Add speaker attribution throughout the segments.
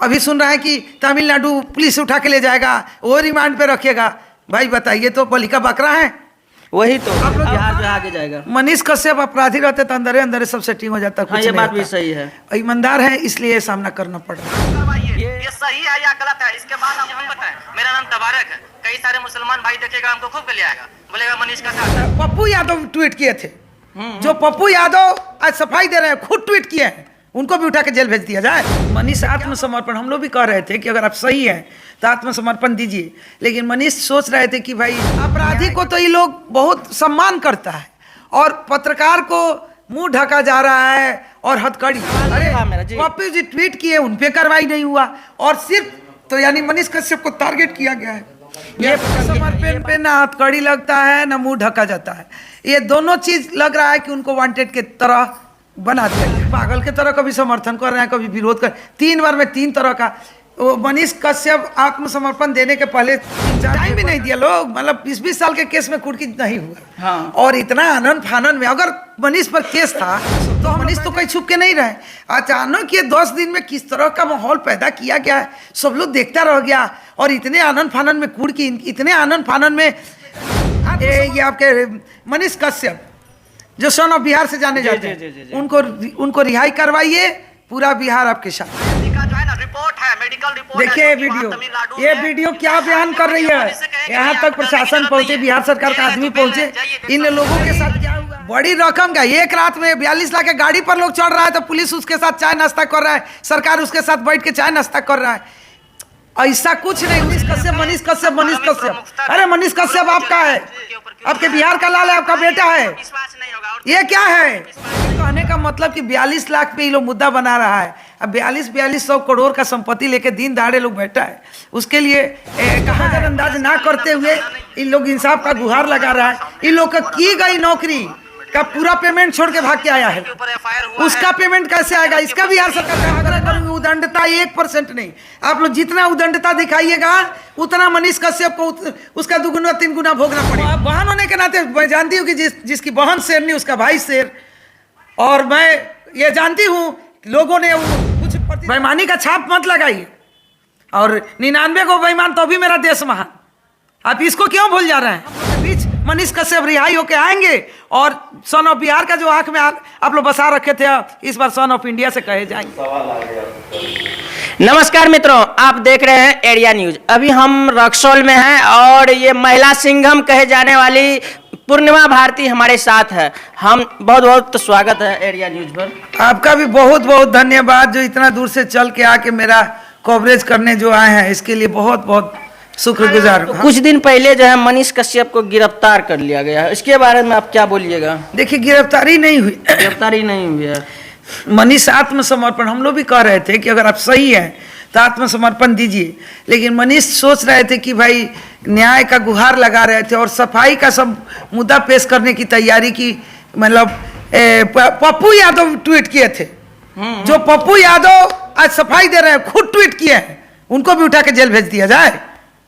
Speaker 1: अभी सुन रहा है कि तमिलनाडु पुलिस उठा के ले जाएगा, वो रिमांड पे रखेगा। भाई बताइए, तो बलिका बकरा है?
Speaker 2: वही तो बिहार जो आगे जाएगा।
Speaker 1: मनीष कश्यप अपराधी रहते तो अंदर अंदर सब सेटिंग हो जाता।
Speaker 2: हाँ, ये बात भी सही है।
Speaker 1: ईमानदार है इसलिए सामना करना पड़ रहा है।
Speaker 3: ये सही है या गलत है, इसके बाद हम बताएं। मेरा नाम तबारक है। कई सारे मुसलमान भाई देखेगा हमको खूब गले आएगा, बोलेगा मनीष का साथ।
Speaker 1: पप्पू यादव ट्वीट किए थे, जो पप्पू यादव आज सफाई दे रहे हैं, खुद ट्वीट किए हैं, उनको भी उठा के जेल भेज दिया जाए। मनीष आत्मसमर्पण, हम लोग भी कह रहे थे कि अगर आप सही हैं तो आत्मसमर्पण दीजिए, लेकिन मनीष सोच रहे थे कि भाई अपराधी को तो ये लोग बहुत सम्मान करता है और पत्रकार को मुंह ढका जा रहा है और हथकड़ी। अरे पप्पू जी ट्वीट किए, उन पे कार्रवाई नहीं हुआ और सिर्फ तो यानी मनीष कश्यप को टारगेट किया गया है। ये समर्पण पे ना हथकड़ी लगता है ना मुंह ढका जाता है, ये दोनों चीज लग रहा है कि उनको वांटेड के तरह बना दिया गया। पागल के तरह कभी समर्थन कर रहे हैं, कभी विरोध कर, 3 बार में 3 तरह का। वो मनीष कश्यप आत्मसमर्पण देने के पहले 3-4 टाइम भी नहीं दिया लोग, मतलब 20-20 साल के केस में कुर्की नहीं हुआ।
Speaker 2: हाँ।
Speaker 1: और इतना आनंद फानन में अगर मनीष पर केस था तो मनीष तो कहीं छुप के नहीं रहे। अचानक ये 10 दिन में किस तरह का माहौल पैदा किया गया है, सब लोग देखता रह गया। और इतने आनंद फानन में कुर्की, इतने आनंद फानन में ये आपके मनीष कश्यप जो सन ऑफ बिहार से जाने जाते हैं, उनको रिहाई करवाइए, पूरा बिहार आपके साथ।
Speaker 3: रिपोर्ट है, मेडिकल रिपोर्ट।
Speaker 1: देखिए ये वीडियो क्या बयान कर रही है, यहाँ तक प्रशासन पहुंचे, बिहार सरकार का आदमी पहुंचे, इन लोगों के साथ क्या हुआ। बड़ी रकम का एक रात में 42 लाख के गाड़ी पर लोग चढ़ रहा है तो पुलिस उसके साथ चाय नाश्ता कर रहा है, सरकार उसके साथ बैठ के चाय नाश्ता कर रहा है। ऐसा कुछ नहीं। मनीष कश्यप, अरे मनीष कश्यप आपका है, आपके बिहार का लाल है, आपका बेटा है, ये क्या है? कहने का मतलब कि 42 लाख पे ये लोग मुद्दा बना रहा है। अब 4200 करोड़ का संपत्ति लेके दिन दहाड़े लोग बैठा है, उसके लिए कहा नजरअंदाज ना करते हुए इन लोग इंसाफ का गुहार लगा रहा है। इन लोग का की गई नौकरी का पूरा पेमेंट छोड़ के भाग के आया है, उसका पेमेंट कैसे आएगा? इसका बिहार सरकार का उदंडता 1% नहीं। आप लोग जितना उदंडता दिखाइएगा उतना मनीष कश्यप को उसका 2-3 गुना भोगना पड़ेगा। बहन होने के नाते मैं जानती हूँ कि जिसकी बहन शेर नहीं उसका भाई शेर, और मैं ये जानती हूँ लोगों ने कुछ बेईमानी का छाप मत लगाइए। और 99 को बेईमान तो भी मेरा देश महान, आप इसको क्यों भूल जा रहे हैं? बीच मनीष कश्यप रिहाई होके आएंगे और सन ऑफ बिहार का जो आंख में आप लोग बसा रखे थे, इस बार सन ऑफ इंडिया से कहे जाएंगे।
Speaker 2: नमस्कार मित्रों, आप देख रहे हैं एरिया न्यूज। अभी हम रक्सौल में हैं और ये महिला सिंघम कहे जाने वाली पूर्णिमा भारती हमारे साथ है। हम बहुत बहुत स्वागत है एरिया न्यूज पर।
Speaker 1: आपका भी बहुत बहुत धन्यवाद, जो इतना दूर से चल के आके मेरा कवरेज करने जो आए हैं, इसके लिए बहुत बहुत शुक्रगुजार हूं।
Speaker 2: कुछ दिन पहले जो है मनीष कश्यप को गिरफ्तार कर लिया गया है, इसके बारे में आप क्या बोलिएगा?
Speaker 1: देखिए गिरफ्तारी नहीं हुई,
Speaker 2: गिरफ्तारी नहीं हुई है।
Speaker 1: मनीष आत्मसमर्पण, हम लोग भी कह रहे थे कि अगर आप सही हैं तो आत्मसमर्पण दीजिए, लेकिन मनीष सोच रहे थे कि भाई न्याय का गुहार लगा रहे थे और सफाई का सब मुद्दा पेश करने की तैयारी की। मतलब पप्पू यादव ट्वीट किए थे, जो पप्पू यादव आज सफाई दे रहे हैं, खुद ट्वीट किए हैं, उनको भी उठा के जेल भेज दिया जाए।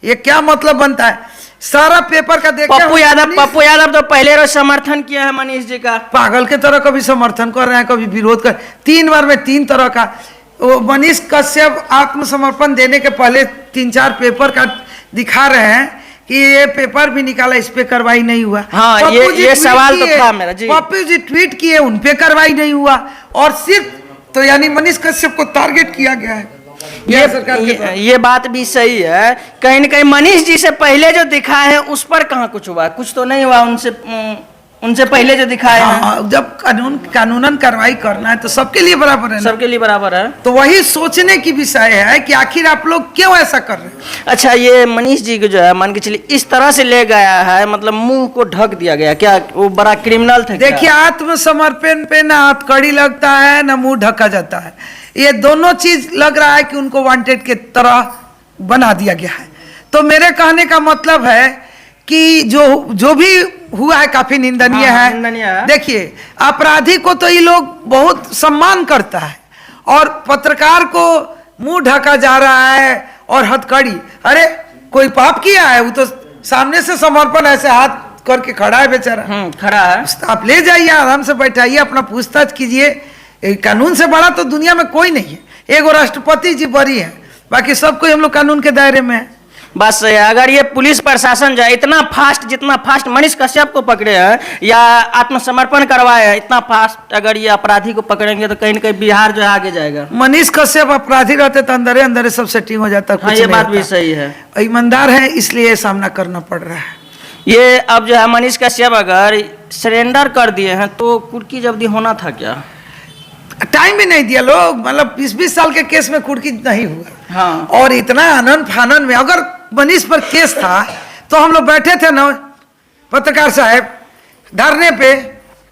Speaker 1: ये क्या मतलब बनता है? सारा पेपर का देख
Speaker 2: पप्पू यादव तो पहले रोज समर्थन किया है मनीष जी का।
Speaker 1: पागल के तरह कभी समर्थन कर रहे हैं, कभी विरोध कर, 3 बार में 3 तरह का। वो मनीष कश्यप आत्मसमर्पण देने के पहले 3-4 पेपर का दिखा रहे हैं कि ये पेपर भी निकाला, इस पे कार्रवाई नहीं हुआ।
Speaker 2: हाँ, ये सवाल तो था मेरा जी।
Speaker 1: पप्पू जी ट्वीट किए, उन पे कार्रवाई नहीं हुआ और सिर्फ तो यानी मनीष कश्यप को टारगेट किया गया है।
Speaker 2: ये बात भी सही है। कहीं न कहीं मनीष जी से पहले जो दिखाए हैं उस पर कहाँ कुछ हुआ? कुछ तो नहीं हुआ उनसे पहले जो दिखाए हैं।
Speaker 1: जब कानूनन कार्रवाई करना है तो सबके लिए बराबर है,
Speaker 2: सबके लिए बराबर है।
Speaker 1: तो वही सोचने की विषय है कि आखिर आप लोग क्यों ऐसा कर रहे हैं।
Speaker 2: अच्छा, ये मनीष जी को जो है मान के चलिए इस तरह से ले गया है, मतलब मुंह को ढक दिया गया, क्या वो बड़ा क्रिमिनल थे?
Speaker 1: देखिए आत्मसमर्पण पे ना हथकड़ी लगता है ना मुंह ढका जाता है, ये दोनों चीज लग रहा है कि उनको वांटेड के तरह बना दिया गया है। तो मेरे कहने का मतलब है कि जो भी हुआ है काफी निंदनीय है। देखिए अपराधी को तो ये लोग बहुत सम्मान करता है और पत्रकार को मुंह ढका जा रहा है और हथकड़ी। अरे कोई पाप किया है? वो तो सामने से समर्पण ऐसे हाथ करके खड़ा है बेचारा,
Speaker 2: खड़ा है।
Speaker 1: आप ले जाइए, आराम से बैठाइए, अपना पूछताछ कीजिए। कानून से बड़ा तो दुनिया में कोई नहीं है। एगो राष्ट्रपति जी बरी है, बाकी सब कोई हम लोग कानून के दायरे में है।
Speaker 2: बस अगर ये पुलिस प्रशासन जो है इतना फास्ट, जितना फास्ट मनीष कश्यप को पकड़े हैं या आत्मसमर्पण करवाए हैं, इतना फास्ट अगर ये अपराधी को पकड़ेंगे तो कहीं न कहीं बिहार जो है आगे जाएगा।
Speaker 1: मनीष कश्यप अपराधी रहते तो अंदर अंदर सब सेटिंग हो जाता।
Speaker 2: हाँ, ये बात भी सही है।
Speaker 1: ईमानदार है इसलिए सामना करना पड़ रहा है।
Speaker 2: ये अब जो है मनीष कश्यप अगर सरेंडर कर दिए हैं तो कुर्की जब्ती होना था क्या?
Speaker 1: टाइम भी नहीं दिया लोग, मतलब 20-20 साल के केस में कुर्की नहीं हुआ।
Speaker 2: हाँ।
Speaker 1: और इतना आनंद फानन में अगर मनीष पर केस था तो हम लोग बैठे थे ना पत्रकार साहब धरने पे,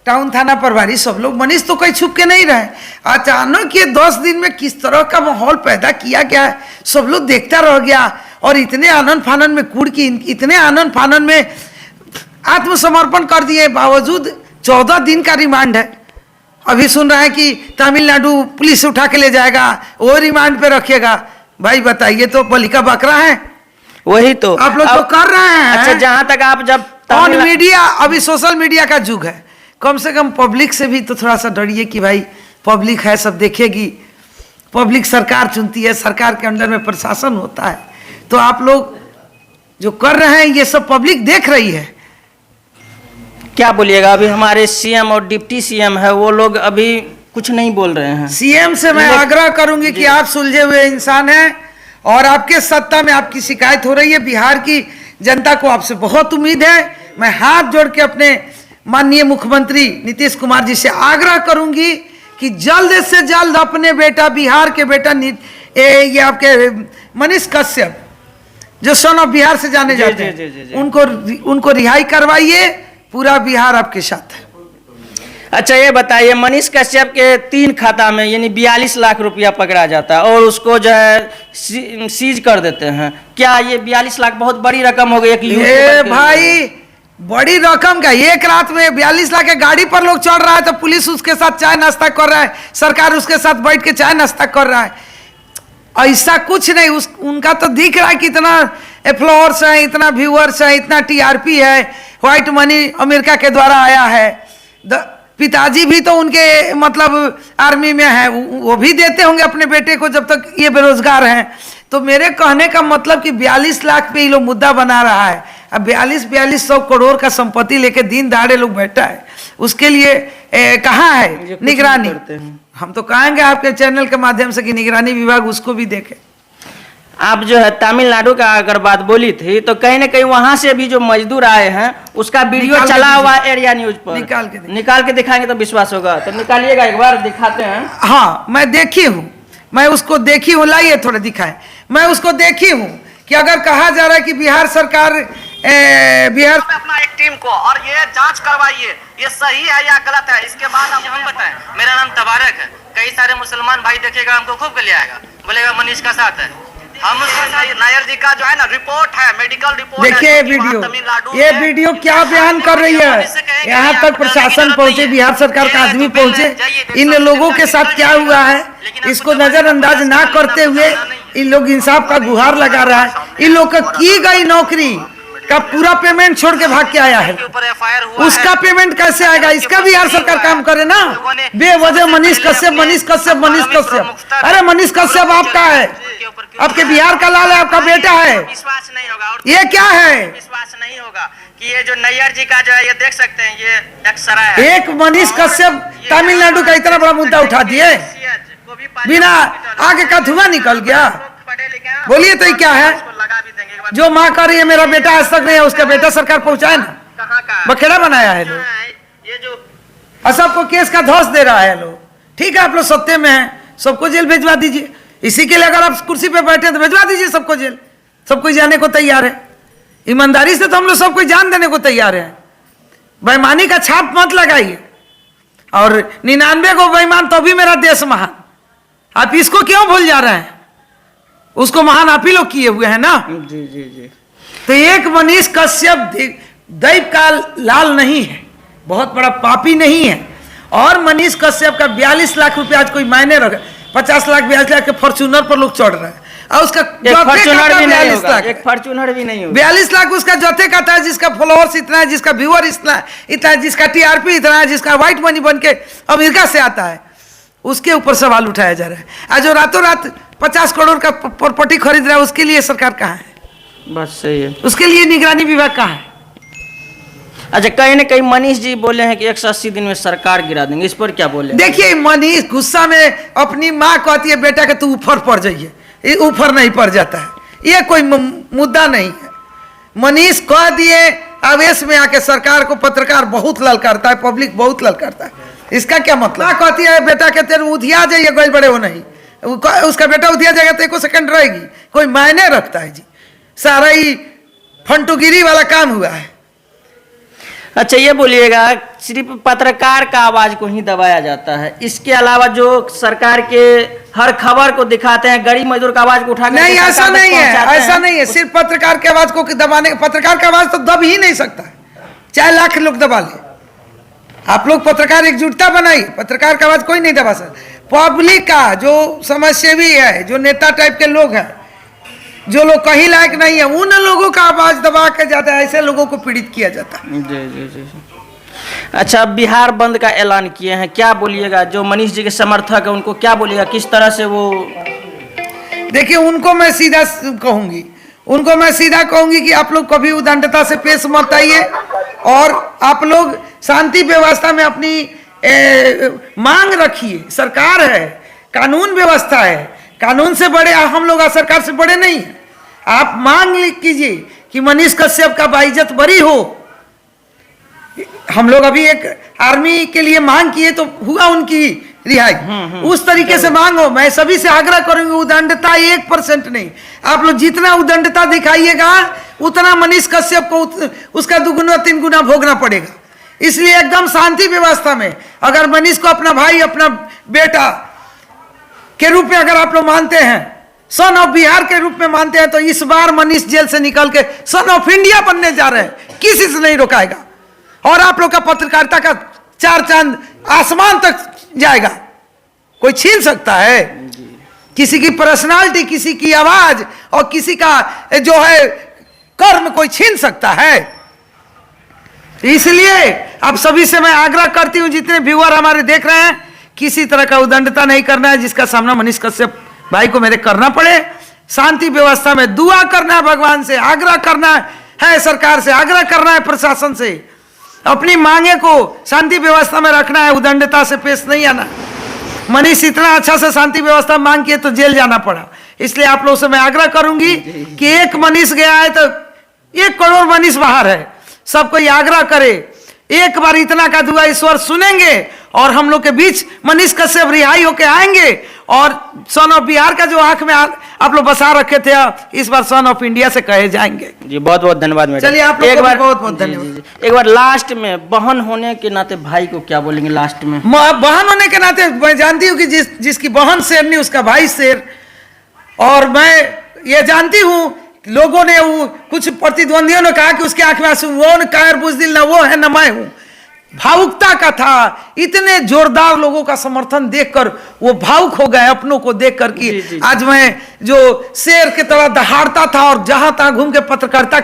Speaker 1: टाउन थाना प्रभारी सब लोग, मनीष तो कहीं छुप के नहीं रहे। अचानक ये 10 दिन में किस तरह का माहौल पैदा किया गया है, सब लोग देखता रह गया। और इतने आनंद फानन में कुर्की, इतने आनंद फानन में आत्मसमर्पण कर दिए, बावजूद 14 दिन का रिमांड है। अभी सुन रहे हैं कि तमिलनाडु पुलिस उठा के ले जाएगा, वो रिमांड पे रखेगा। भाई बताइए, तो बलिका बकरा है?
Speaker 2: वही तो
Speaker 1: आप लोग तो कर रहे हैं।
Speaker 2: अच्छा, जहां तक आप जब
Speaker 1: ऑन मीडिया, अभी सोशल मीडिया का युग है, कम से कम पब्लिक से भी तो थोड़ा सा डरिए कि भाई पब्लिक है, सब देखेगी। पब्लिक सरकार चुनती है, सरकार के अंडर में प्रशासन होता है, तो आप लोग जो कर रहे हैं ये सब पब्लिक देख रही है।
Speaker 2: क्या बोलिएगा? अभी हमारे सीएम और डिप्टी सीएम है, वो लोग अभी कुछ नहीं बोल रहे हैं।
Speaker 1: सीएम से मैं आग्रह करूंगी कि आप सुलझे हुए इंसान हैं और आपके सत्ता में आपकी शिकायत हो रही है। बिहार की जनता को आपसे बहुत उम्मीद है। मैं हाथ जोड़ के अपने माननीय मुख्यमंत्री नीतीश कुमार जी से आग्रह करूंगी कि जल्द से जल्द अपने बेटा, बिहार के बेटा ये आपके मनीष कश्यप जो सन ऑफ बिहार से जाने जाते हैं, उनको रिहाई करवाइए। पूरा बिहार आपके साथ है।
Speaker 2: अच्छा, ये बताइए, मनीष कश्यप के 3 खाता में यानी 42 लाख रुपया पकड़ा जाता है और उसको जो है सीज कर देते हैं। क्या ये 42 लाख बहुत बड़ी रकम हो गई?
Speaker 1: भाई बड़ी रकम का, एक रात में 42 लाख के गाड़ी पर लोग चढ़ रहा है तो पुलिस उसके साथ चाय नाश्ता कर रहा है, सरकार उसके साथ बैठ के चाय नाश्ता कर रहा है। ऐसा कुछ नहीं। उनका तो दिख रहा है कि इतना फॉलोअर्स है, इतना व्यूअर्स है, इतना टीआरपी है, व्हाइट मनी अमेरिका के द्वारा आया है। पिताजी भी तो उनके मतलब आर्मी में है, वो भी देते होंगे अपने बेटे को जब तक ये बेरोजगार हैं। तो मेरे कहने का मतलब कि 42 लाख पे ये लोग मुद्दा बना रहा है। अब 4200 करोड़ का संपत्ति लेके दिन दहाड़े लोग बैठा है, उसके लिए कहाँ है निगरानी? हम तो कहेंगे आपके चैनल के माध्यम से कि निगरानी विभाग उसको भी देखे।
Speaker 2: आप जो है तमिलनाडु का अगर बात बोली थी तो कहीं ना कहीं वहां से भी जो मजदूर आए हैं उसका वीडियो चला हुआ एरिया न्यूज पर, निकाल के दिखाएंगे तो विश्वास होगा। तो निकालिएगा, एक बार दिखाते हैं।
Speaker 1: हाँ, मैं देखी हूँ, मैं उसको देखी हूँ। लाइए थोड़ा दिखाए। मैं उसको देखी हूँ कि अगर कहा जा रहा है कि बिहार सरकार बिहार
Speaker 3: अपना एक टीम को और ये जांच करवाइए, ये सही है या गलत है, इसके बाद हम बताएं। मेरा नाम तबारक है। कई सारे मुसलमान भाई देखेगा हमको खूब गलियाएगा, आएगा, बोलेगा मनीष का साथ है। हम नायर जी का जो है ना रिपोर्ट है, मेडिकल रिपोर्ट।
Speaker 1: देखिए वीडियो, ये वीडियो क्या बयान कर रही है। यहाँ तक प्रशासन पहुंचे, बिहार सरकार का आदमी पहुंचे, इन लोगों के साथ क्या हुआ है इसको नजरअंदाज ना करते हुए इन लोग इंसाफ का गुहार लगा रहा है। इन लोग का की गई नौकरी का पूरा पेमेंट छोड़ के भाग के आया है, उसका पेमेंट कैसे आएगा? इसका बिहार सरकार काम करे ना। बेवजह मनीष कश्यप, मनीष कश्यप, मनीष कश्यप। अरे मनीष कश्यप आपका है, आपके बिहार का लाल है, आपका बेटा है।
Speaker 3: विश्वास नहीं होगा।
Speaker 1: ये क्या है?
Speaker 3: विश्वास नहीं होगा कि ये जो नैयर जी का जो है, ये देख सकते हैं, ये एक्सरा है।
Speaker 1: एक मनीष कश्यप तमिलनाडु का इतना बड़ा मुद्दा उठा दिए, बिना आगे का धुआं निकल गया। बोलिए तो ये क्या है? जो माँ कर रही है मेरा बेटा आज तक नहीं है, उसका बेटा सरकार पहुंचाए ना। बखेड़ा बनाया है लोग,
Speaker 3: ये जो
Speaker 1: सबको केस का धौस दे रहा है लोग। ठीक है, आप लोग सत्ते में हैं, सबको जेल भेजवा दीजिए। इसी के लिए अगर आप कुर्सी पे बैठे तो भेजवा दीजिए सबको जेल। सब कोई जाने को तैयार है, ईमानदारी से तो हम लोग सबको जान देने को तैयार है। बेईमानी का छाप मत लगाइए। और 99 को बेईमान तो भी मेरा देश महान, आप इसको क्यों भूल जा रहे हैं? उसको महान आप ही लोग किए हुए हैं ना।
Speaker 2: जी जी जी।
Speaker 1: तो एक मनीष कश्यप दैव का लाल नहीं है, बहुत बड़ा पापी नहीं है। और मनीष कश्यप का 42 लाख रुपया आज कोई मायने रखे, 50 लाख 42 लाख के फॉर्च्यूनर पर लोग चढ़ रहे हैं और उसका
Speaker 2: फॉर्च्यूनर भी नहीं होगा, एक फॉर्च्यूनर भी नहीं होगा।
Speaker 1: 42 लाख उसका जोते का था, जिसका फॉलोअर्स इतना है, जिसका व्यूअर इतना है, जिसका टीआरपी इतना है, जिसका व्हाइट मनी बन के अमेरिका से आता है, उसके ऊपर सवाल उठाया जा रहा है। आज जो रातों रात 50 करोड़ का प्रॉपर्टी खरीद रहा है, उसके लिए सरकार कहाँ है?
Speaker 2: बस सही है।
Speaker 1: उसके लिए निगरानी विभाग कहाँ है?
Speaker 2: अच्छा, कहीं ना कहीं मनीष जी बोले हैं कि 180 दिन में सरकार गिरा देंगे, इस पर क्या बोले?
Speaker 1: देखिए, मनीष गुस्सा में अपनी माँ कहती है बेटा के तू ऊपर पड़ जाइए, ये ऊपर नहीं पड़ जाता है, ये कोई मुद्दा नहीं है। मनीष कह दिए आवेश में आके, सरकार को पत्रकार बहुत ललकारता है, पब्लिक बहुत ललकारता है, इसका क्या मतलब? माँ कहती है बेटा के तेरे उधिया जाइए, कोई बड़े हो नहीं, उसका बेटा उधिया जाएगा तो 1 सेकंड रहेगी, कोई मायने रखता है जी? सारा ही फंटूगिरी वाला काम हुआ है।
Speaker 2: अच्छा, ये बोलिएगा, सिर्फ पत्रकार का आवाज को ही दबाया जाता है, इसके अलावा जो सरकार के हर खबर को दिखाते हैं, गरीब मजदूर का आवाज को उठाकर
Speaker 1: नहीं, ऐसा नहीं है, ऐसा नहीं है। सिर्फ पत्रकार की आवाज को दबाने, पत्रकार का आवाज तो दब ही नहीं सकता, चाहे लाख लोग दबा ले। आप लोग पत्रकार एकजुटता बनाइए, पत्रकार का आवाज कोई नहीं दबा सकता। पब्लिक का जो समाजसेवी है, जो नेता टाइप के लोग हैं, जो लोग कहीं लायक नहीं है, उन लोगों का आवाज दबा के जाता है, ऐसे लोगों को पीड़ित किया जाता है।
Speaker 2: जी जी जी। अच्छा, बिहार बंद का ऐलान किए हैं, क्या बोलिएगा? जो मनीष जी के समर्थक है उनको क्या बोलिएगा, किस तरह से वो?
Speaker 1: देखिए, उनको मैं सीधा कहूंगी कि आप लोग कभी उद्दंडता से पेश मत आइए, और आप लोग शांति व्यवस्था में अपनी मांग रखिए। सरकार है, कानून व्यवस्था है, कानून से बड़े हम लोग, सरकार से बड़े नहीं। आप मांग कीजिए कि मनीष कश्यप का बाइज्जत बरी हो। हम लोग अभी एक आर्मी के लिए मांग किए तो हुआ उनकी रिहाई, उस तरीके से मांगो। मैं सभी से आग्रह करूंगी, उद्दंडता 1% नहीं। आप लोग जितना उद्दंडता दिखाइएगा, उतना मनीष कश्यप को उसका 2-3 गुना भोगना पड़ेगा। इसलिए एकदम शांति व्यवस्था में, अगर मनीष को अपना भाई, अपना बेटा के रूप में अगर आप लोग मानते हैं, सन ऑफ बिहार के रूप में मानते हैं, तो इस बार मनीष जेल से निकल के सन ऑफ इंडिया बनने जा रहे हैं, किसी से नहीं रोकाएगा। और आप लोग का पत्रकारिता का 4 चांद आसमान तक जाएगा, कोई छीन सकता है? किसी की पर्सनालिटी, किसी की आवाज और किसी का जो है कर्म कोई छीन सकता है? इसलिए आप सभी से मैं आग्रह करती हूं, जितने व्यूअर हमारे देख रहे हैं, किसी तरह का उद्दंडता नहीं करना है, जिसका सामना मनीष कश्यप भाई को मेरे करना पड़े। शांति व्यवस्था में दुआ करना है, भगवान से आग्रह करना है, सरकार से आग्रह करना है, प्रशासन से अपनी मांगे को शांति व्यवस्था में रखना है, उद्दंडता से पेश नहीं आना। मनीष इतना अच्छा से शांति व्यवस्था मांग किए तो जेल जाना पड़ा। इसलिए आप लोगों से मैं आग्रह करूंगी कि एक मनीष गया है तो 1 करोड़ मनीष बाहर है। सबको ये आग्रह करे, एक बार इतना का दुआ ईश्वर सुनेंगे और हम लोग के बीच मनीष कश्यप रिहाई होके आएंगे, और सन ऑफ बिहार का जो आंख में आप लोग बसा रखे थे, इस बार सन ऑफ इंडिया से कहे जाएंगे।
Speaker 2: जी, बहुत बहुत धन्यवाद मैडम।
Speaker 1: चलिए, आप लोग को बहुत बहुत धन्यवाद।
Speaker 2: एक बार लास्ट में, बहन होने के नाते भाई को क्या बोलेंगे लास्ट में?
Speaker 1: बहन होने के नाते मैं जानती हूँ कि जिसकी बहन शेर नहीं, उसका भाई शेर। और मैं ये जानती हूँ, लोगों ने, वो कुछ प्रतिद्वंदियों ने कहा कि उसके आंख में आंसू, वो न कायर बुज़दिल, ना वो है न मैं हूँ। भावुकता का था, इतने जोरदार लोगों का समर्थन देखकर वो भावुक हो गए अपनों को देखकर कि आज मैं जो शेर की तरह दहाड़ता था और जहां तहां घूम के पत्रकारिता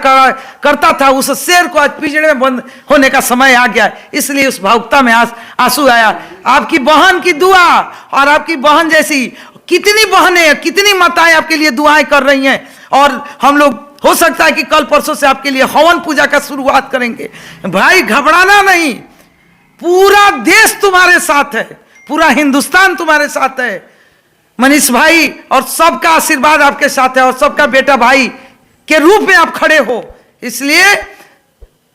Speaker 1: करता था, उस शेर को आज पिंजड़े में बंद होने का समय आ गया। इसलिए उस भावुकता में आंसू आया। आपकी बहन की दुआ, और आपकी बहन जैसी कितनी बहनें, कितनी माताएं आपके लिए दुआएं कर रही हैं, और हम लोग हो सकता है कि कल परसों से आपके लिए हवन पूजा का शुरुआत करेंगे। भाई, घबराना नहीं, पूरा देश तुम्हारे साथ है, पूरा हिंदुस्तान तुम्हारे साथ है मनीष भाई, और सबका आशीर्वाद आपके साथ है, और सबका बेटा भाई के रूप में आप खड़े हो। इसलिए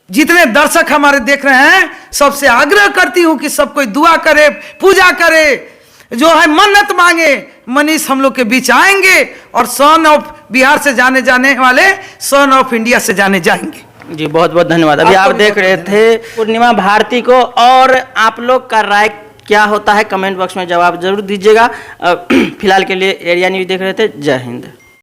Speaker 1: जितने दर्शक हमारे देख रहे हैं, सबसे आग्रह करती हूं कि सब कोई दुआ करे, पूजा करे, जो है मन्नत मांगे। मनीष हम लोग के बीच आएंगे और सन ऑफ बिहार से जाने वाले सन ऑफ इंडिया से जाने जाएंगे।
Speaker 2: जी, बहुत बहुत धन्यवाद। अभी आप देख रहे थे पूर्णिमा भारती को, और आप लोग का राय क्या होता है कमेंट बॉक्स में जवाब जरूर दीजिएगा। फिलहाल के लिए एरिया न्यूज़ देख रहे थे। जय हिंद।